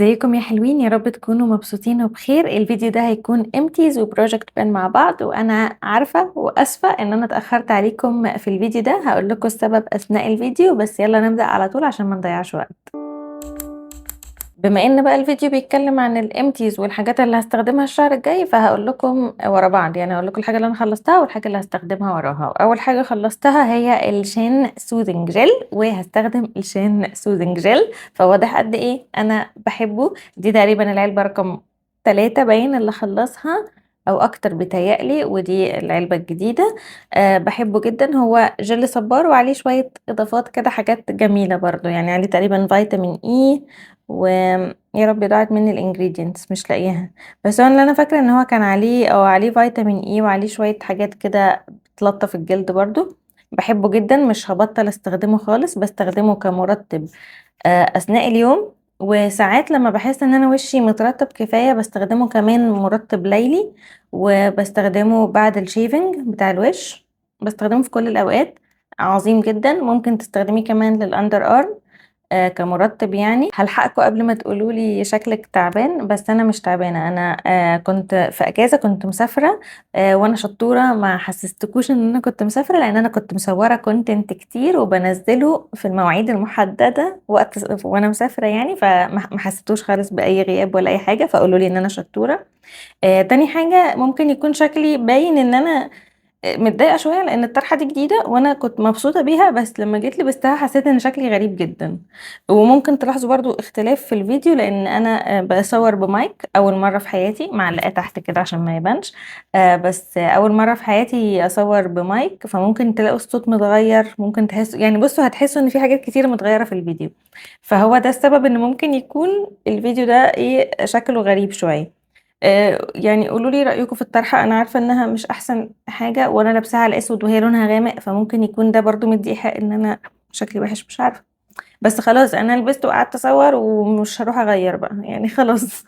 ازيكم يا حلوين؟ يا رب تكونوا مبسوطين وبخير. الفيديو ده هيكون امتيز وبروجكت بان مع بعض، وانا عارفة واسفة ان انا اتأخرت عليكم في الفيديو ده. هقول لكم السبب اثناء الفيديو، بس يلا نبدأ على طول عشان ما نضيعش وقت. بما ان بقى الفيديو بيتكلم عن الامتيز والحاجات اللي هستخدمها الشهر الجاي، فهقول لكم ورا بعض. يعني هقول لكم الحاجه اللي انا خلصتها والحاجه اللي هستخدمها وراها. اول حاجه خلصتها هي الشين سوذنج جel، وهستخدم الشين سوذنج جel، فواضح قد ايه انا بحبه. دي تقريبا العلبه رقم 3 باين اللي خلصها او اكتر بتهيألي، ودي العلبه الجديده. بحبه جدا. هو جل صبار وعليه شويه اضافات كده، حاجات جميله برضو. يعني عليه تقريبا فيتامين اي، ويا رب ضاعت مني الانجريدينتس مش لاقيها. بس هو اللي انا فاكره ان هو كان عليه عليه فيتامين اي، وعليه شويه حاجات كده بتلطف الجلد برضو. بحبه جدا، مش هبطل استخدمه خالص. بستخدمه كمرطب اثناء اليوم، وساعات لما بحس ان انا وشي مترطب كفايه بستخدمه كمان مرطب ليلي، وبستخدمه بعد الشيفنج بتاع الوش. بستخدمه في كل الاوقات. عظيم جدا. ممكن تستخدميه كمان للاندر ارم كمرطب. يعني هلحقكم قبل ما تقولوا لي شكلك تعبان، بس انا مش تعبانه. انا كنت في اجازه، كنت مسافره، وانا شطوره ما حسستكوش ان انا كنت مسافره، لان انا كنت مصوره كونتنت كتير وبنزله في المواعيد المحدده وقت وانا مسافره. يعني فما حسيتوش خالص باي غياب ولا اي حاجه، فقولوا لي ان انا شطوره. تاني حاجه، ممكن يكون شكلي باين ان انا متضايقه شويه، لان الطرحه دي جديده وانا كنت مبسوطه بيها، بس لما جيت لبستها حسيت ان شكلي غريب جدا. وممكن تلاحظوا برضو اختلاف في الفيديو، لان انا بصور بمايك اول مره في حياتي، معلقه تحت كده عشان ما يبانش. بس اول مره في حياتي اصور بمايك، فممكن تلاقوا الصوت متغير. ممكن تحسوا، يعني بصوا هتحسوا ان في حاجات كتير متغيره في الفيديو. فهو ده السبب ان ممكن يكون الفيديو ده ايه شكله غريب شويه. يعني قولوا لي رأيكم في الطرحة. انا عارفة انها مش احسن حاجة، وانا لابساها على الاسود وهي لونها غامق، فممكن يكون ده برضو مدي ايحاء ان انا شكلي وحش، مش عارفة. بس خلاص انا لبست وقعدت اصور ومش هروح اغير بقى يعني خلاص.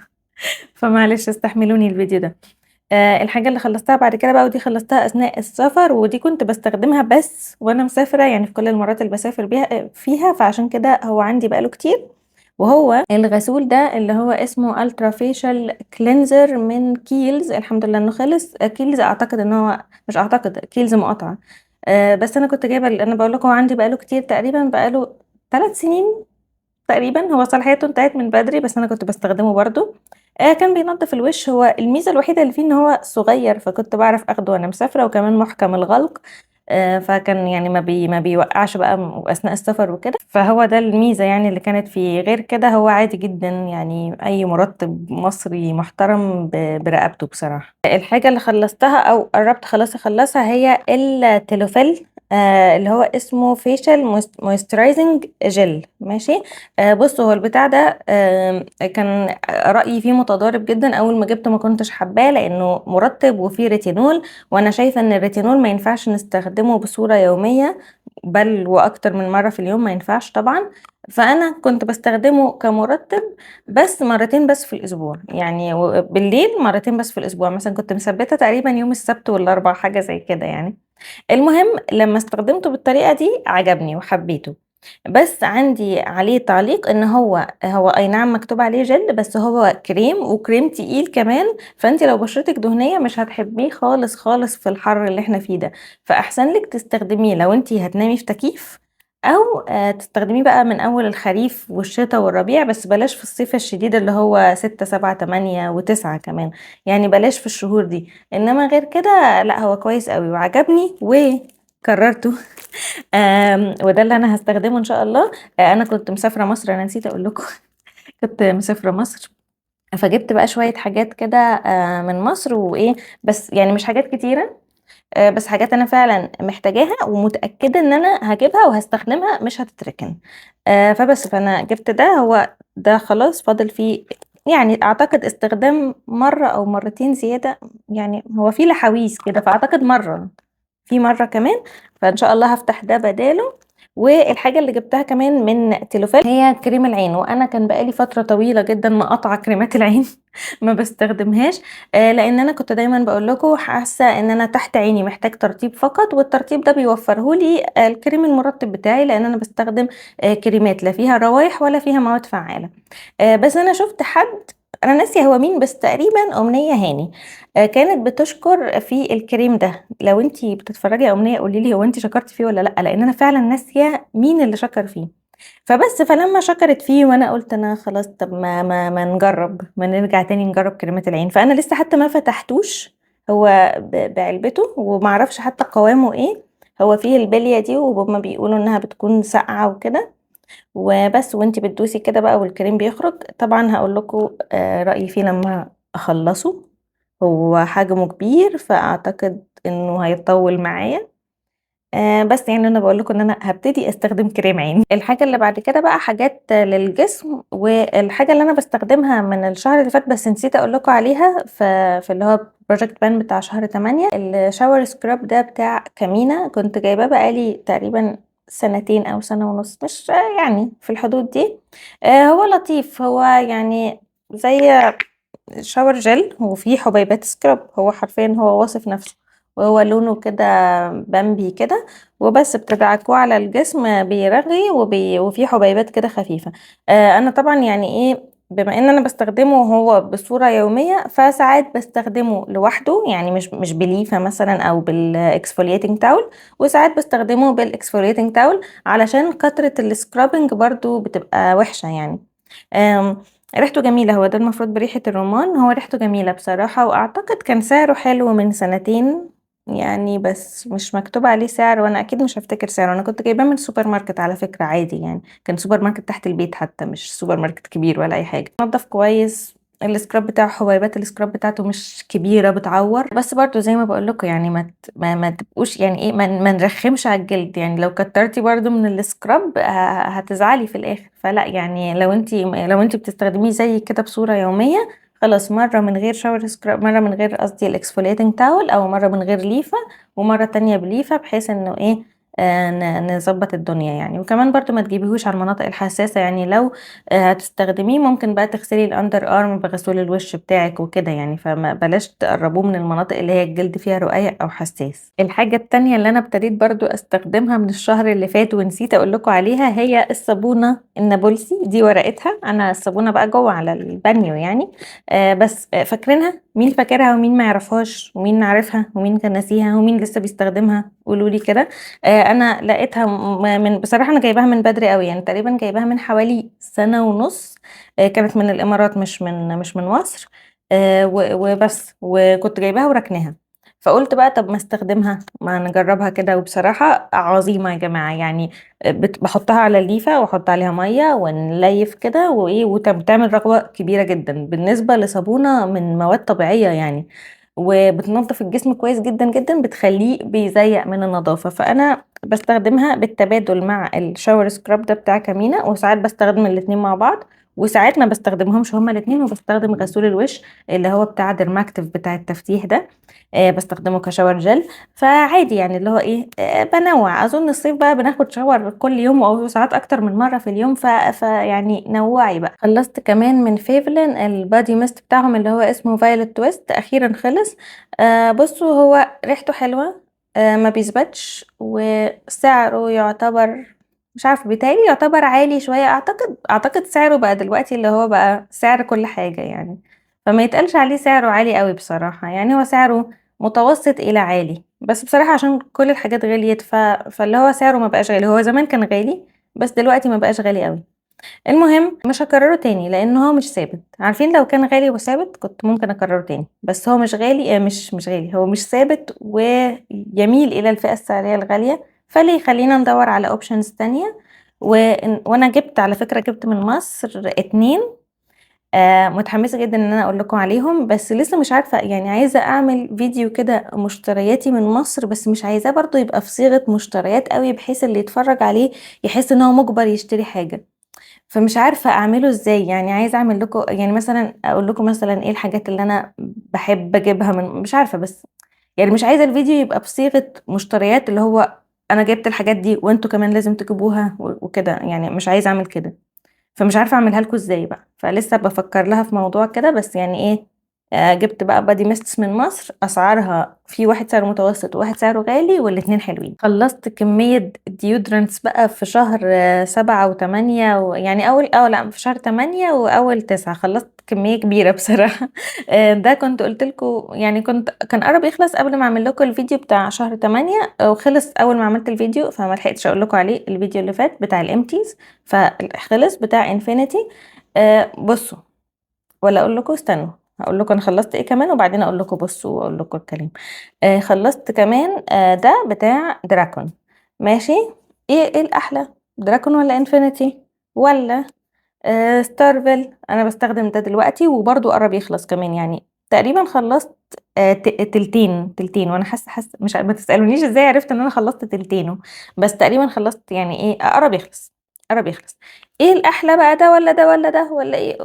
فمعلش استحملوني الفيديو ده. الحاجة اللي خلصتها بعد كده بقى، ودي خلصتها أثناء السفر، ودي كنت بستخدمها بس وأنا مسافرة، يعني في كل المرات اللي بسافر بيها فيها، فعشان كده هو عندي بقاله كتير. وهو الغسول ده اللي هو اسمه الترا فيشال كلينزر من كيلز. الحمد لله انه خلص. كيلز اعتقد ان هو، مش اعتقد، كيلز مقاطعة. بس انا كنت جايبه، انا بقول لكم هو عندي بقاله كتير، تقريبا بقاله 3 سنين تقريبا. هو صلاحيته انتهت من بدري، بس انا كنت بستخدمه برضو. كان بينظف الوش. هو الميزه الوحيده اللي فيه ان هو صغير، فكنت بعرف اخده وانا مسافره، وكمان محكم الغلق. فكان يعني ما بيوقعش بقى اثناء السفر وكده. فهو ده الميزه يعني اللي كانت فيه. غير كده هو عادي جدا، يعني اي مرطب مصري محترم برقبته بصراحه. الحاجه اللي خلصتها او قربت خلاص اخلصها هي التلوفيل، اللي هو اسمه فيشال مويسترايزنج جل. ماشي. بصوا، هو البتاع ده كان رأيي فيه متضارب جدا. اول ما جبته ما كنتش حباه، لانه مرطب وفيه ريتينول، وانا شايفه ان الريتينول ما ينفعش نستخدمه بصوره يوميه، بل واكتر من مره في اليوم ما ينفعش طبعا. فانا كنت بستخدمه كمرطب بس مرتين بس في الاسبوع، يعني بالليل مرتين بس في الاسبوع. مثلا كنت مثبته تقريبا يوم السبت والاربع، حاجه زي كده يعني. المهم لما استخدمته بالطريقة دي عجبني وحبيته. بس عندي عليه تعليق، ان هو اي نعم مكتوب عليه جل، بس هو كريم، وكريم تقيل كمان. فانت لو بشرتك دهنية مش هتحبيه خالص خالص في الحر اللي احنا فيه ده. فاحسن لك تستخدميه لو انت هتنامي في تكييف، او تستخدميه بقى من اول الخريف والشتاء والربيع. بس بلاش في الصيف الشديد اللي هو 6 7 8 و9 كمان. يعني بلاش في الشهور دي. انما غير كده لا، هو كويس قوي وعجبني وكررته. وده اللي انا هستخدمه ان شاء الله. انا كنت مسافره مصر، انا نسيت اقول لكم. كنت مسافره مصر، فجبت بقى شويه حاجات كده من مصر وايه. بس يعني مش حاجات كتيره، بس حاجات انا فعلا محتاجاها ومتاكده ان انا هجيبها وهستخدمها مش هتتركن. فانا جبت ده. هو ده خلاص فاضل فيه، يعني اعتقد استخدام مره او مرتين زياده. يعني هو فيه لحويس كده، فاعتقد مره، في مره كمان. فان شاء الله هفتح ده بداله. والحاجة اللي جبتها كمان من تيلوفيل هي كريم العين، وأنا كان بقى لي فترة طويلة جدًا مقاطعة كريمات العين ما باستخدمهاش، لإن أنا كنت دايمًا باقول لكم حاسة إن أنا تحت عيني محتاج ترطيب فقط، والترطيب ده بيوفره لي الكريم المرطب بتاعي، لإن أنا باستخدم كريمات لا فيها روايح ولا فيها مواد فعالة. بس أنا شُفت حد أنا ناسية هو مين، بس تقريبًا أمنية هاني، كانت بتشكر في الكريم ده. لو أنتِ بتتفرجي يا أمنية قولي لي هو أنتِ شكرتِ فيه والّا لأ، لإن أنا فعلًا ناسية مين اللي شكر فيه. فلمّا شكرت فيه وأنا قُلت أنا خلاص طب ما نجرّب، ما نرجع تاني نجرّب كريمات العين، فأنا لسه حتى ما فتحتوش، هو بعلبته وما أعرفش حتى قوامه إيه، هو فيه البلية دي وهُم بيقولوا إنها بتكون ساقعة وكده، وبس وأنتِ بتدوسي كده بقى والكريم بيخرج. طبعًا هاقول لكم رأيي فيه لمّا أخلّصه، هو حجمه كبير فأعتقد إنه هيطوّل معايا. بس يعني أنا باقول لكم إن أنا هابتدي أستخدم كريم عين. الحاجة اللي بعد كده بقى حاجات للجسم، والحاجة اللي أنا باستخدمها من الشهر اللي فات بس نسيت أقول لكم عليها في اللي هو project ban بتاع شهر 8 الshower scrub ده بتاع كامينا، كنت جايباه بقى لي تقريبًا سنتين أو سنة ونُص، مش يعني في الحدود دي. هو لطيف، هو يعني زي shower gel وفيه حبيبات scrub، هو حرفيًا هو واصف نفسه، وهو لونه كده بامبي كده، وبس بتدعكوه على الجسم بيرغي وفيه حبيبات كده خفيفة. أنا طبعًا يعني إيه، بما إن أنا باستخدمه هو بصورة يومية، فساعات باستخدمه لوحده، يعني مش بليفة مثلًا أو بالexfoliating towel، وساعات باستخدمه بالexfoliating towel علشان كترة الscrubbing برضه بتبقى وحشة يعني. آمم ريحته جميلة، هو ده المفروض بريحة الرمان، هو ريحته جميلة بصراحة، وأعتقد كان سعره حلو من سنتين يعني، بس مش مكتوب عليه سعر وأنا أكيد مش هافتكر سعره. أنا كنت جايباه من سوبر ماركت على فكرة عادي يعني، كان سوبر ماركت تحت البيت حتى مش سوبر ماركت كبير ولا أي حاجة، نضّف كويس، السكراب بتاعه حبيبات السكراب بتاعته مش كبيرة بتعوّر، بس برضه زي ما باقول لكم يعني ما تبقوش يعني إيه ما نرخّمش على الجلد، يعني لو كتّرتِ برضه من السكراب هتزعلي في الآخر، فلأ يعني لو أنتِ بتستخدميه زيي كده بصورة يومية، خلاص مرّة من غير shower scrub، مرّة من غير قصدي الexfoliating towel أو مرّة من غير ليفة، ومرّة تانية بليفة بحيث إنه إيه، نضبّط الدنيا يعني. وكمان برضه ما تجيبيهوش على المناطق الحساسة، يعني لو هتستخدميه ممكن بقى تغسلي الunder arm بغسول الوش بتاعِك وكده يعني، بلاش تقرّبوه من المناطق اللي هي الجلد فيها رقيق أو حساس. الحاجة التانية اللي أنا ابتديت برضه أستخدمها من الشهر اللي فات ونسيت أقول لكم عليها هي الصابونة النابلسي، دي ورقتها، أنا الصابونة بقى جوّه على البانيو يعني، بس فاكرينها؟ مين فاكرها ومين ما يعرفهاش ومين عارفها ومين كان ناسيها ومين لسه بيستخدمها؟ قولوا لي كده. أنا لقيتها من بصراحة أنا جايباها من بدري أوي، يعني تقريبًا جايباها من حوالي سنة ونُص، كانت من الإمارات مش من مصر، وبس، وكنت جايباها وراكناها، فقُلت بقى طَب ما أستخدمها، ما نجرّبها كده، وبصراحة عظيمة يا جماعة، يعني باحطها على الليفة واحط عليها مَيّة ونليّف كده وإيه، بتعمل رغوة كبيرة جدًا بالنسبة لصابونة من مواد طبيعية يعني، وبتنضّف الجسم كويس جدًا، جدًا، بتخلّيه بيزيّق من النضافة. فأنا باستخدمها بالتبادل مع الshower scrub ده بتاع كامينا، وساعات باستخدم الاتنين مع بعض، وساعات ما باستخدمهمش هُم الاتنين وباستخدم غسول الوش اللي هو بتاع ديرماكتيف بتاع التفتيح ده، باستخدمه كshower gel. فعادي يعني اللي هو إيه، بانوّع، أظن الصيف بقى بناخد shower كل يوم أو ساعات أكتر من مرّة في اليوم، فيعني نوّعي بقى. خلّصت كمان من Maybelline الbody mist بتاعهم اللي هو اسمه violet twist أخيرًا خلص. بُصّوا هو ريحته حلوة، ما بيثبتش، وسعره يعتبر مش عارفة بيتهيأ لي يعتبر عالي شوية، أعتقد سعره بقى دلوقتي اللي هو بقى سعر كل حاجة يعني، فما يتقالش عليه سعره عالي أوي بصراحة، يعني هو سعره متوسط إلى عالي، بس بصراحة عشان كل الحاجات غليت فاللي هو سعره ما بقاش غالي، هو زمان كان غالي، بس دلوقتي ما بقاش غالي أوي. المهم مش هاكرره تاني لأن هو مش ثابت، عارفين لو كان غالي وثابت كنت ممكن أكرره تاني، بس هو مش غالي، مش غالي، هو مش ثابت ويميل إلى الفئة السعرية الغالية، فليه خلّينا ندوّر على options تانية. وأنا جِبت على فكرة جِبت من مصر 2، متحمسة جدًا إن أنا أقول لكم عليهم، بس لسه مش عارفة يعني عايزة أعمل فيديو كده مشترياتي من مصر، بس مش عايزاه برضه يبقى في صيغة مشتريات أوي بحيث اللي يتفرّج عليه يحس إن هو مُجبر يشتري حاجة. فمش عارفة أعمله إزاي، يعني عايزة أعمل لكم يعني مثلًا أقول لكم مثلًا إيه الحاجات اللي أنا باحب أجيبها مش عارفة، بس يعني مش عايزة الفيديو يبقى بصيغة مشتريات اللي هو انا جبت الحاجات دي وانتوا كمان لازم تجيبوها وكده، يعني مش عايزه اعمل كده. فمش عارفه اعملها لكم ازاي بقى، فلسه بفكر لها في موضوع كده. بس يعني ايه، جبت بقى بادي ميستس من مصر، اسعارها في واحد سعره متوسط وواحد سعره غالي، والاتنين حلوين. خلصت كمية ديودرنتس بقى في شهر 7 و8 يعني لا، في شهر 8 واول 9 خلصت كمية كبيرة بصراحة. ده كنت قلت لكم يعني، كان قرب يخلص قبل ما اعمل لكم الفيديو بتاع شهر 8، وخلص اول ما عملت الفيديو، فما لحقتش اقول لكم عليه الفيديو اللي فات بتاع الامتيز، فخلص بتاع انفينيتي. بصوا، ولا اقول لكم استنوا، هقول لكم انا خلصت ايه كمان وبعدين اقول لكم بصوا واقول لكم الكلام. خلصت كمان ده بتاع دراكون. ماشي. ايه الاحلى، دراكون ولا انفينيتي ولا ستارفل؟ انا بستخدم ده دلوقتي وبرضو قرب يخلص كمان، يعني تقريبا خلصت تلتين، وانا حاسه مش ما تسالونيش ازاي عرفت ان انا خلصت تلتينه، بس تقريبا خلصت، يعني ايه، قرب يخلص، قرب يخلص. ايه الاحلى بقى، ده ولا ده ولا ده ولا ايه؟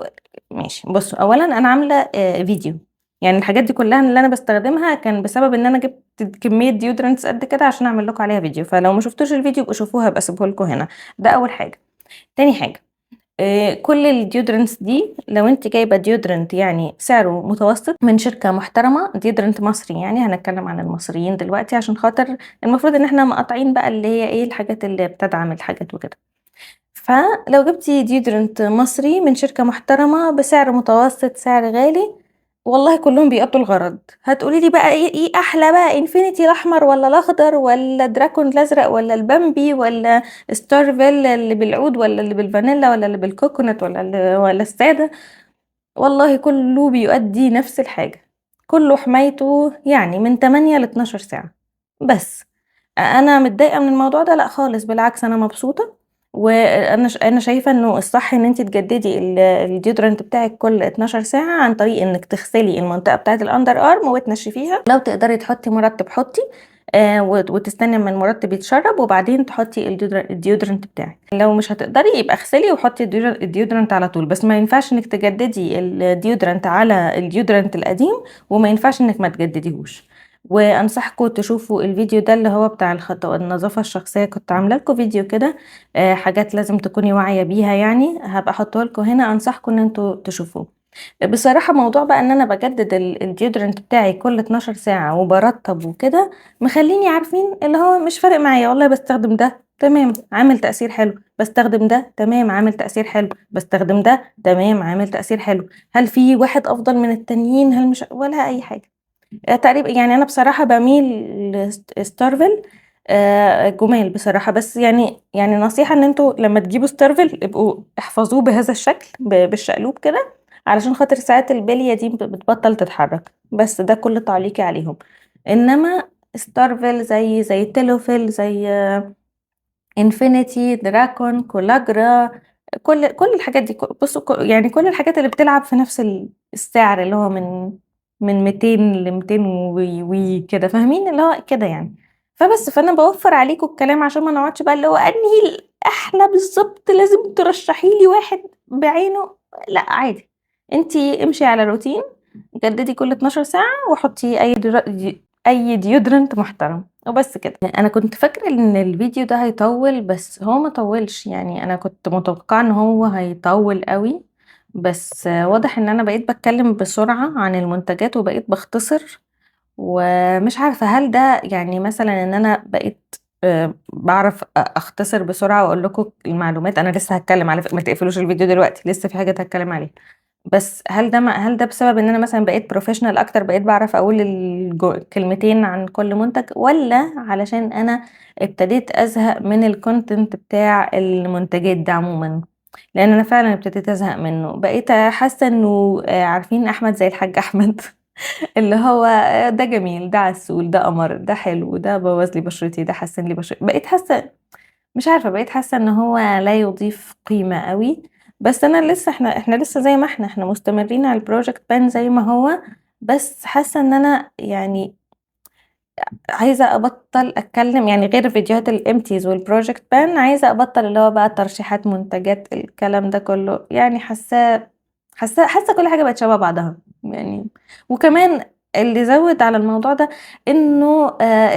ماشي. بصوا، اولا انا عامله فيديو، يعني الحاجات دي كلها اللي انا بستخدمها كان بسبب ان انا جبت كميه ديودرنتس قد كده عشان اعمل لكم عليها فيديو، فلو ما شفتوش الفيديو يبقوا شوفوها، بقى اسيبه لكم هنا. ده اول حاجه. تاني حاجه، كل الديودرنتس دي لو انت جايبه ديودرنت يعني سعره متوسط من شركه محترمه، ديودرنت مصري، يعني هنتكلم عن المصريين دلوقتي عشان خاطر المفروض ان احنا مقاطعين بقى اللي هي ايه الحاجات اللي بتدعم الحاجات وكده. فلو جبتي ديودرنت مصري من شركة محترمة بسعر متوسط سعر غالي، والله كلهم بيقضوا الغرض. هتقولي لي بقى ايه احلى بقى، انفينيتي الاحمر ولا الاخضر ولا دراكون الازرق ولا البامبي ولا ستارفيل اللي بالعود ولا اللي بالفانيلا ولا اللي بالكوكونات ولا السادة؟ والله كله بيؤدي نفس الحاجة، كله حمايته يعني من 8 ل 12 ساعة بس. انا متضايقه من الموضوع ده؟ لا خالص، بالعكس انا مبسوطه. انا شايفه انه الصح ان انت تجددي الديودرنت بتاعك كل 12 ساعه، عن طريق انك تغسلي المنطقه بتاعه الاندر ارم وتنشفيها، لو تقدري تحطي مرطب حطي، وتستني اما المرطب يتشرب وبعدين تحطي الديودرنت بتاعك. لو مش هتقدري يبقى اغسلي وحطي الديودرنت على طول، بس ما ينفعش انك تجددي الديودرنت على الديودرنت القديم، وما ينفعش انك ما تجدديهوش. وانصحكم تشوفوا الفيديو ده اللي هو بتاع النظافة الشخصية، كنت عامله لكم فيديو كده، حاجات لازم تكوني واعية بيها، يعني هبقى احطه لكم هنا، انصحكم ان انتوا تشوفوه. بصراحة موضوع بقى ان انا بجدد الديودرنت بتاعي كل 12 ساعة وبرطب وكده، مخليني عارفين اللي هو مش فارق معايا، والله بستخدم ده تمام عامل تأثير حلو، بستخدم ده تمام عامل تأثير حلو، بستخدم ده تمام عامل تأثير حلو. هل في واحد افضل من التانيين؟ هل مش ولا اي حاجة؟ تقريبا يعني انا بصراحه بميل لستارفل. جمال بصراحه، بس يعني نصيحه ان انتوا لما تجيبوا ستارفل ابقوا احفظوه بهذا الشكل بالشقلوب كده، علشان خاطر ساعات البليه دي بتبطل تتحرك. بس ده كل تعليقي عليهم. انما ستارفل زي تيلوفيل، زي انفينيتي، دراكون، كولاجرا، كل الحاجات دي، بصوا يعني كل الحاجات اللي بتلعب في نفس السعر، اللي هو من 200 ل 200 كده، فاهمين اللي هو كده يعني. فانا بوفر عليكم الكلام عشان ما نقعدش بقى اللي هو انهي الاحلى بالظبط، لازم ترشحي لي واحد بعينه. لا عادي، انتي امشي على روتين، جددي كل 12 ساعة وحطي اي ديودرنت محترم وبس كده. انا كنت فاكره ان الفيديو ده هيطول، بس هو ما طولش، يعني انا كنت متوقعه ان هو هيطول قوي، بس واضح ان انا بقيت بتكلم بسرعه عن المنتجات وبقيت بختصر. ومش عارفه هل ده يعني مثلا ان انا بقيت بعرف اختصر بسرعه واقول لكم المعلومات. انا لسه هتكلم على ما تقفلوش الفيديو دلوقتي، لسه في حاجات هتكلم عليها. بس هل ده بسبب ان انا مثلا بقيت بروفيشنال اكتر، بقيت بعرف اقول كلمتين عن كل منتج، ولا علشان انا ابتديت ازهق من الكونتنت بتاع المنتجات ده عموما؟ لان انا فعلا ابتديت ازهق منه، بقيت حاسه انه عارفين احمد زي الحاج احمد اللي هو ده جميل، ده عسول، ده قمر، ده حلو، ده بوظ لي بشرتي، ده حسن لي بشرتي. بقيت حاسه، مش عارفة، بقيت حاسة ان هو لا يضيف قيمة قوي. بس انا لسه، احنا لسه زي ما احنا مستمرين على البروجكت بان زي ما هو. بس حاسة ان انا يعني عايزة ابطل اتكلم، يعني غير فيديوهات الامتيز والبروجكت بان، عايزة ابطل اللي هو بقى ترشيحات منتجات الكلام ده كله، يعني حاسة كل حاجة بقت شبه بعضها يعني. وكمان اللي زوّد على الموضوع ده إنه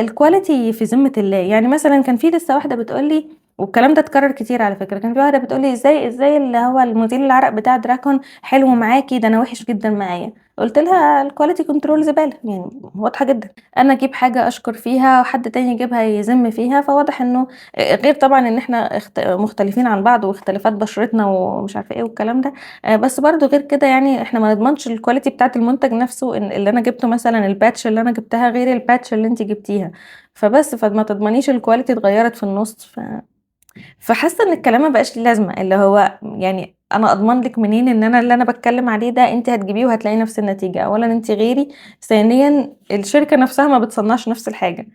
الquality في ذمة الله، يعني مثلًا كان في لسه واحدة بتقول لي والكلام ده اتكرر كتير على فكرة، كان في واحدة بتقول لي: "إزاي اللي هو المزيل العرق بتاع دراكون حلو معاكِ، ده أنا وِحِش جدًا معايا." قُلت لها: "الquality control زبالة." يعني واضحة جدًا، أنا أجيب حاجة أشكر فيها وحد تاني يجيبها يذم فيها، فواضح إنه غير طبعًا إن إحنا مختلفين عن بعض واختلافات بشرتنا ومش عارفة إيه والكلام ده، بس برضه غير كده يعني إحنا ما نضمنش الquality بتاعة المنتج نفسه إن اللي أنا جبته مثلًا الpatch اللي أنا جبتها غير الpatch اللي أنتِ جبتيها، فما تضمنيش الquality اتغيّرت في النُص فحاسة إن الكلام ما بقاش ليه لازمة، اللي هو يعني أنا أضمن لِك منين إن أنا اللي أنا باتكلم عليه ده أنتِ هتجيبيه وهتلاقي نفس النتيجة، أولًا أنتِ غيري، ثانيًا الشركة نفسها ما بتصنّعش نفس الحاجة،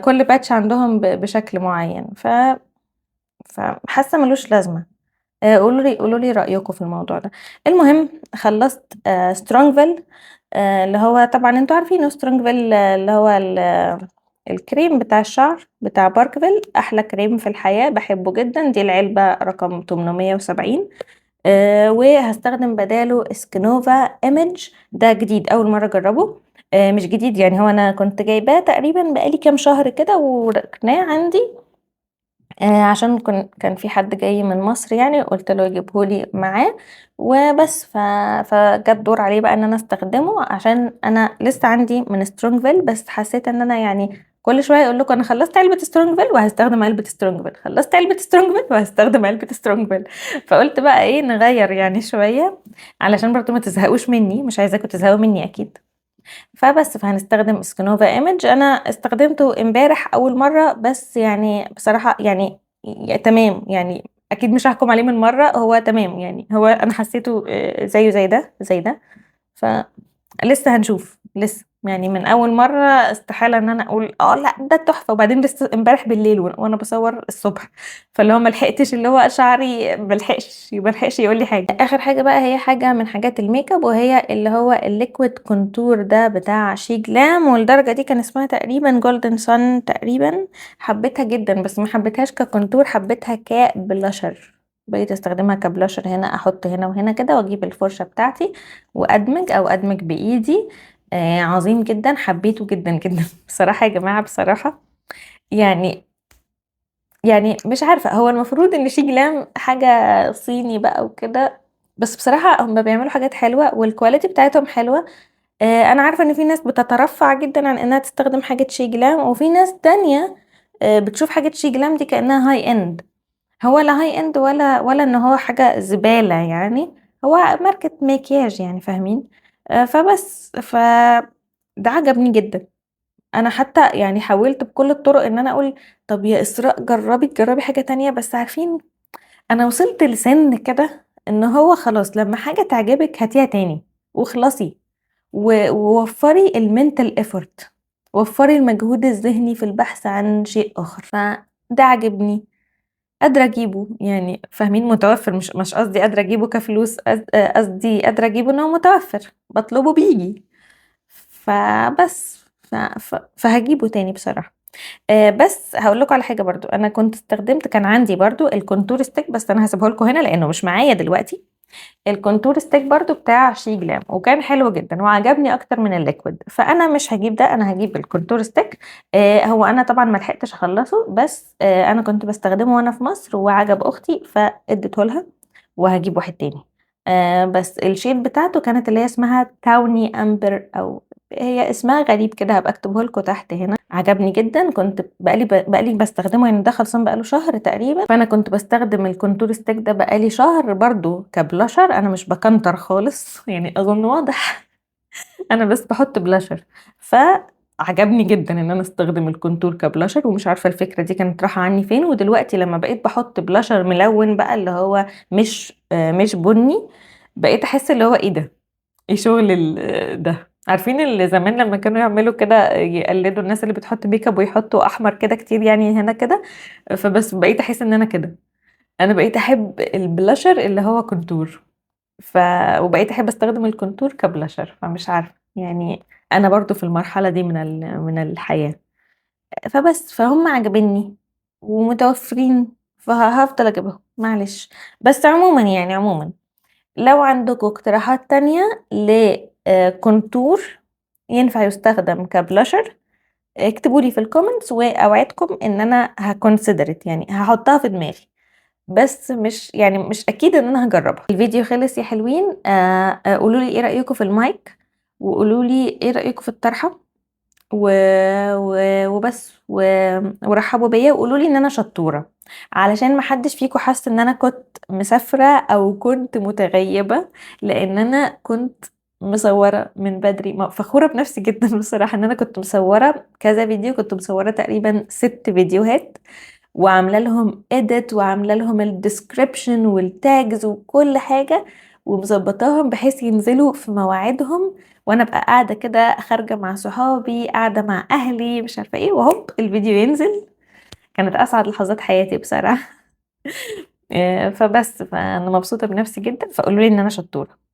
كل batch عندهم بشكل معيّن، فحاسة ما لوش لازمة. قولوا لي رأيكم في الموضوع ده. المهم خلّصت Strongville اللي هو طبعًا أنتم عارفينه Strongville اللي هو الكريم بتاع الشعر بتاع Parkville أحلى كريم في الحياة، باحبه جدًا، دي العلبة رقم 870 وهاستخدم بداله Skinova Image ده جديد أول مرّة أجرّبه، مش جديد يعني هو أنا كنت جايباه تقريبًا بقى لي كام شهر كده وركناه عندي عشان كان في حد جاي من مصر يعني قُلت له يجيبه لي معاه وبس، فجَه الدور عليه بقى إن أنا أستخدمه عشان أنا لسه عندي من Strongville بس حسيت إن أنا يعني كل شوية أقول لكم أنا خلّصت علبة Strongville وهاستخدم علبة Strongville، خلّصت علبة Strongville وهاستخدم علبة Strongville، فقُلت بقى إيه نغيّر يعني شوية علشان برضه ما تزهقوش منّي، مش عايزاكم تزهقوا منّي أكيد. فهنستخدم Skinova Image أنا استخدمته امبارح أول مرّة، بس يعني بصراحة يعني تمام، يعني أكيد مش هاحكم عليه من مرّة، هو تمام يعني هو أنا حسيته زيه زي ده، ف لسه هنشوف، لسه، يعني من أول مرّة استحالة إن أنا أقول لأ ده تحفة، وبعدين لسه امبارح بالليل وأنا باصوّر الصبح، فاللي هو ما لحقتش اللي هو شعري ما لحقش يقول لي حاجة. آخر حاجة بقى هي حاجة من حاجات الmakeup وهي اللي هو الliquid contour ده بتاع شيجلام والدرجة دي كان اسمها تقريبًا golden sun تقريبًا، حبيتها جدًا بس ما حبيتهاش كcontour حبيتها كblusher، بقيت استخدمها كblusher هنا أحط هنا وهنا كده وأجيب الفرشة بتاعتي وأدمج أو أدمج بإيدي عظيم جدًا، حبيته جدًا، جدًا بصراحة يا جماعة بصراحة يعني يعني مش عارفة هو المفروض إن في جلام حاجة صيني بقى وكده، بس بصراحة هُم بيعملوا حاجات حلوة والquality بتاعتهم حلوة، أنا عارفة إن في ناس بتترفّع جدًا عن إنها تستخدم حاجة شيجلام وفي ناس تانية بتشوف حاجة شيجلام دي كإنها high end. هو لا high end ولا إن هو حاجة زبالة يعني، هو ماركة مكياج يعني فاهمين؟ فبس، ده عجبني جدًا، أنا حتى يعني حاولت بكل الطرق إن أنا أقول طب يا إسراء جرّبي حاجة تانية، بس عارفين أنا وصلت لسِن كده إن هو خلاص لمّا حاجة تعجبِك هاتيها تاني واخلصي، ووفّري الmental effort وفّري المجهود الذهني في البحث عن شيء آخر، فده عاجبني. قادرة أجيبه، يعني فاهمين متوفّر مش قصدي قادرة أجيبه كفلوس قصدي قادرة أجيبه إن هو متوفّر، باطلبه بييجي، فبس فهاجيبه تاني بصراحة. بس هاقول لكم على حاجة برضه، أنا كنت كان عندي برضه الcontour stick بس أنا هاسيبه لكم هنا لإنه مش معايا دلوقتي، الcontour stick برضه بتاع شيجلام وكان حلو جدًا وعجبني أكتر من الliquid، فأنا مش هاجيب ده، أنا هاجيب الcontour stick هو أنا طبعًا ما لحقتش أخلّصه، بس أنا كنت باستخدمه وأنا في مصر وعجب أختي فاديته لها وهاجيب واحد تاني. بس الshade بتاعته كانت اللي هي اسمها tawny amber أو هي اسمها غريب كده هابقى أكتبه لكم تحت هنا، عجبني جدًا كنت بقى لي باستخدمه يعني ده خلصان بقى له شهر تقريبًا، فأنا كنت باستخدم الcontour stick ده بقى لي شهر برضه كblusher أنا مش باكنتر خالص يعني أظن واضح أنا بس باحط blusher فعجبني جدًا إن أنا أستخدم الcontour كblusher ومش عارفة الفكرة دي كانت رايحة عني فين، ودلوقتي لمّا بقيت باحط blusher ملوِّن بقى اللي هو مش بُني، بقيت أحس اللي هو إيه ده! إيه شغل ده؟ عارفين زمان لمّا كانوا يعملوا كده يقلدوا الناس اللي بتحط makeup ويحطوا أحمر كده كتير يعني هنا كده، فبس بقيت أحس إن أنا كده، أنا بقيت أحب الblusher اللي هو contour ف وبقيت أحب أستخدم الcontour كblusher فمش عارفة، يعني أنا برضه في المرحلة دي من الحياة، فهُم عاجبينّي ومتوفرين هافضل أجيبهم معلش، بس عمومًا يعني عمومًا لو عندكم اقتراحات تانية contour ينفع يستخدم كبلاشر اكتبوا لي في الكومنتس واوعدكم ان انا هكونسيدرت، يعني هحطها في دماغي، بس مش اكيد ان انا هجربها. الفيديو خلص يا حلوين. قولوا لي ايه رايكم في المايك، وقولوا لي ايه رايكم في الطرحه و... وبس ورحبوا بيا وقولوا لي ان انا شطوره، علشان ما حدش فيكم حس ان انا كنت مسافره او كنت متغيبه، لان انا كنت مصوره من بدري. فخوره بنفسي جدا بصراحه ان انا كنت مصوره كذا فيديو، كنت مصوره تقريبا 6 فيديوهات وعامله لهم edit وعامله لهم الديسكريبشن والتاجز وكل حاجه، ومظبطاهم بحيث ينزلوا في مواعيدهم، وانا ابقى قاعده كده خارجه مع صحابي، قاعده مع اهلي، مش عارفه ايه، وهوب الفيديو ينزل. كانت اسعد لحظات حياتي بصراحه. فانا مبسوطه بنفسي جدا، فقولوا لي ان انا شطوره.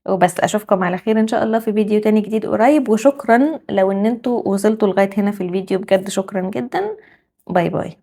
وبس اشوفكم على خير ان شاء الله في فيديو تاني جديد قريب، وشكرا لو ان انتوا وصلتوا لغايه هنا في الفيديو، بجد شكرا جدا. باي باي.